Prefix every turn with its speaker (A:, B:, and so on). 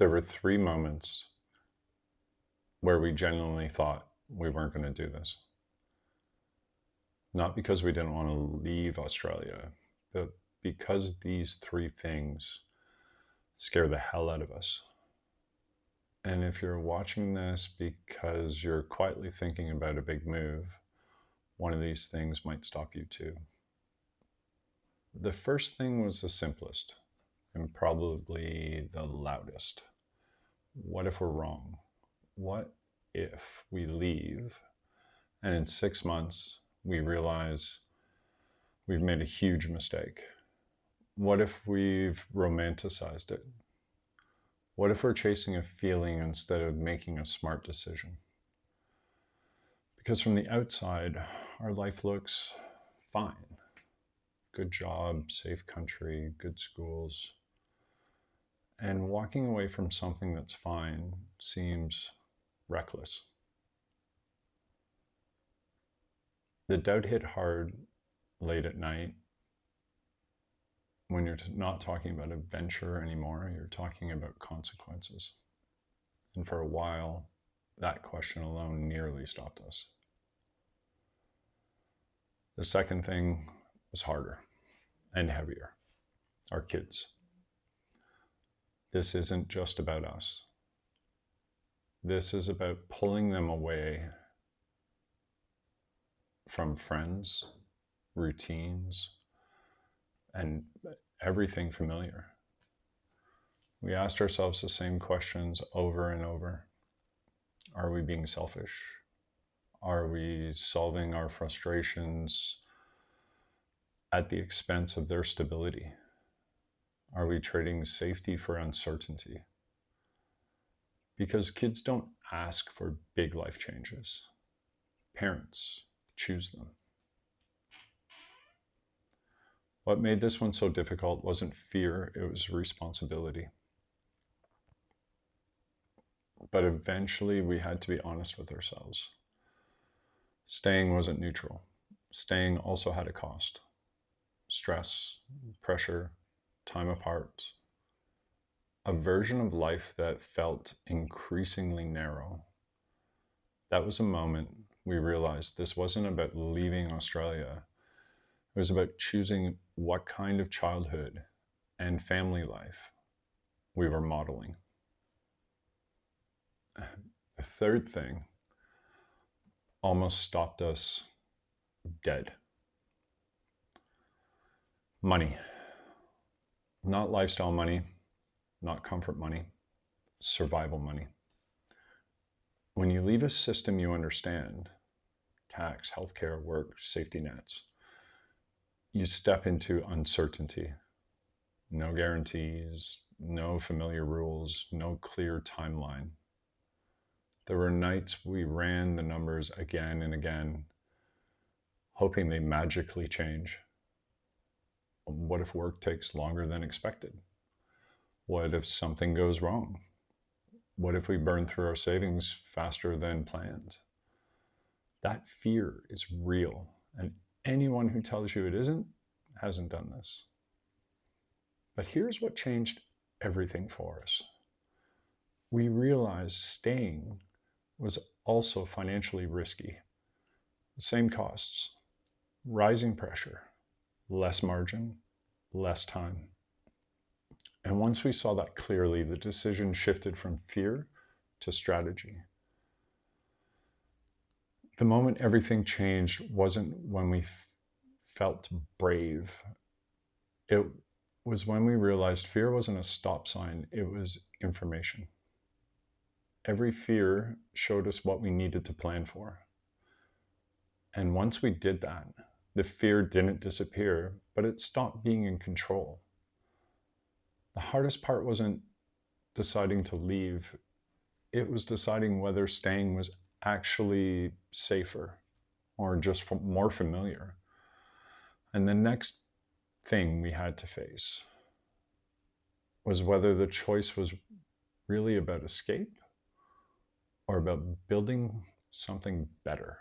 A: There were 3 moments where we genuinely thought we weren't going to do this. Not because we didn't want to leave Australia, but because these 3 things scare the hell out of us. And if you're watching this because you're quietly thinking about a big move, one of these things might stop you too. The first thing was the simplest and probably the loudest. What if we're wrong? What if we leave and in 6 months we realize we've made a huge mistake? What if we've romanticized it? What if we're chasing a feeling instead of making a smart decision? Because from the outside, our life looks fine. Good job, safe country, good schools. And walking away from something that's fine seems reckless. The doubt hit hard late at night when you're not talking about adventure anymore, you're talking about consequences. And for a while, that question alone nearly stopped us. The second thing was harder and heavier. Our kids. This isn't just about us. This is about pulling them away from friends, routines, and everything familiar. We asked ourselves the same questions over and over. Are we being selfish? Are we solving our frustrations at the expense of their stability? Are we trading safety for uncertainty? Because kids don't ask for big life changes. Parents choose them. What made this one so difficult wasn't fear, it was responsibility. But eventually we had to be honest with ourselves. Staying wasn't neutral. Staying also had a cost. Stress, pressure, time apart. A version of life that felt increasingly narrow. That was a moment we realized this wasn't about leaving Australia. It was about choosing what kind of childhood and family life we were modeling. The third thing almost stopped us dead. Money. Not lifestyle money, not comfort money, survival money. When you leave a system you understand, tax, healthcare, work, safety nets, you step into uncertainty. No guarantees, no familiar rules, no clear timeline. There were nights we ran the numbers again and again, hoping they magically change. What if work takes longer than expected? What if something goes wrong? What if we burn through our savings faster than planned? That fear is real, and anyone who tells you it isn't hasn't done this. But here's what changed everything for us. We realized staying was also financially risky. The same costs, rising pressure, less margin, less time. And once we saw that clearly, the decision shifted from fear to strategy. The moment everything changed wasn't when we felt brave. It was when we realized fear wasn't a stop sign, it was information. Every fear showed us what we needed to plan for. And once we did that, the fear didn't disappear, but it stopped being in control. The hardest part wasn't deciding to leave. It was deciding whether staying was actually safer or just more familiar. And the next thing we had to face was whether the choice was really about escape or about building something better.